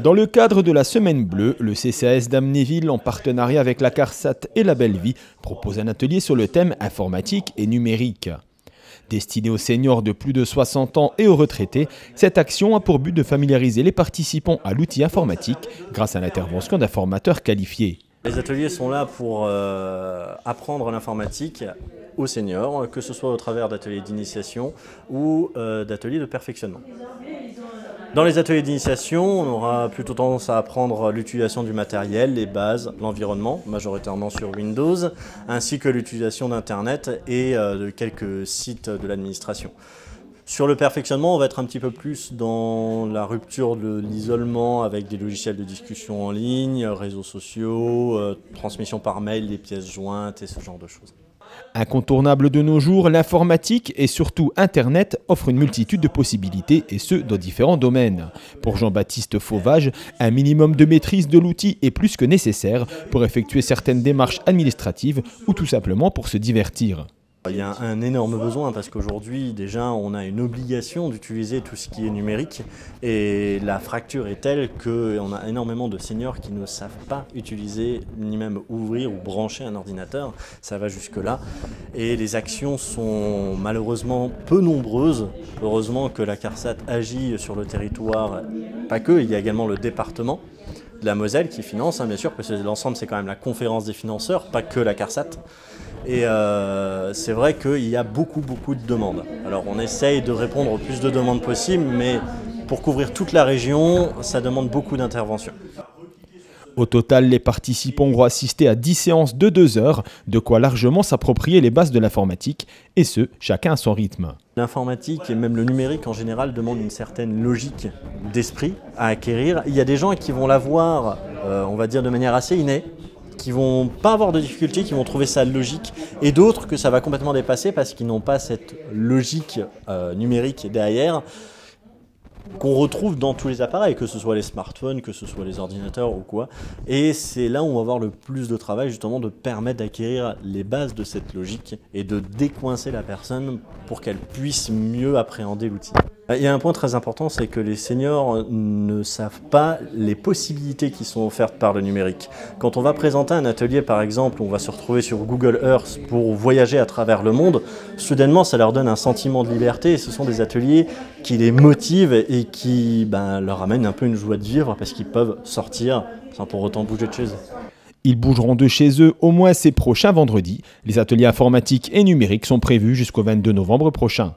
Dans le cadre de la Semaine Bleue, le CCAS d'Amnéville, en partenariat avec la CARSAT et la Belle Vie, propose un atelier sur le thème informatique et numérique. Destinée aux seniors de plus de 60 ans et aux retraités, cette action a pour but de familiariser les participants à l'outil informatique grâce à l'intervention d'un formateur qualifié. Les ateliers sont là pour apprendre l'informatique aux seniors, que ce soit au travers d'ateliers d'initiation ou d'ateliers de perfectionnement. Dans les ateliers d'initiation, on aura plutôt tendance à apprendre l'utilisation du matériel, les bases, l'environnement, majoritairement sur Windows, ainsi que l'utilisation d'Internet et de quelques sites de l'administration. Sur le perfectionnement, on va être un petit peu plus dans la rupture de l'isolement avec des logiciels de discussion en ligne, réseaux sociaux, transmission par mail, les pièces jointes et ce genre de choses. Incontournable de nos jours, l'informatique et surtout Internet offrent une multitude de possibilités et ce, dans différents domaines. Pour Jean-Baptiste Fauvage, un minimum de maîtrise de l'outil est plus que nécessaire pour effectuer certaines démarches administratives ou tout simplement pour se divertir. Il y a un énorme besoin parce qu'aujourd'hui déjà on a une obligation d'utiliser tout ce qui est numérique et la fracture est telle qu'on a énormément de seniors qui ne savent pas utiliser ni même ouvrir ou brancher un ordinateur, ça va jusque là et les actions sont malheureusement peu nombreuses. Heureusement que la CARSAT agit sur le territoire, pas que, il y a également le département de la Moselle qui finance, bien sûr, parce que l'ensemble c'est quand même la conférence des financeurs, pas que la CARSAT. Et c'est vrai qu'il y a beaucoup de demandes. Alors on essaye de répondre au plus de demandes possible, mais pour couvrir toute la région, ça demande beaucoup d'interventions. Au total, les participants auront assisté à 10 séances de 2 heures, de quoi largement s'approprier les bases de l'informatique, et ce, chacun à son rythme. L'informatique et même le numérique en général demandent une certaine logique d'esprit à acquérir. Il y a des gens qui vont l'avoir, on va dire, de manière assez innée, qui vont pas avoir de difficultés, qui vont trouver ça logique, et d'autres que ça va complètement dépasser parce qu'ils n'ont pas cette logique numérique derrière qu'on retrouve dans tous les appareils, que ce soit les smartphones, que ce soit les ordinateurs ou quoi. Et c'est là où on va avoir le plus de travail, justement, de permettre d'acquérir les bases de cette logique et de décoincer la personne pour qu'elle puisse mieux appréhender l'outil. Il y a un point très important, c'est que les seniors ne savent pas les possibilités qui sont offertes par le numérique. Quand on va présenter un atelier, par exemple, on va se retrouver sur Google Earth pour voyager à travers le monde, soudainement ça leur donne un sentiment de liberté et ce sont des ateliers qui les motivent et qui leur amènent un peu une joie de vivre parce qu'ils peuvent sortir sans pour autant bouger de chez eux. Ils bougeront de chez eux au moins ces prochains vendredis. Les ateliers informatiques et numériques sont prévus jusqu'au 22 novembre prochain.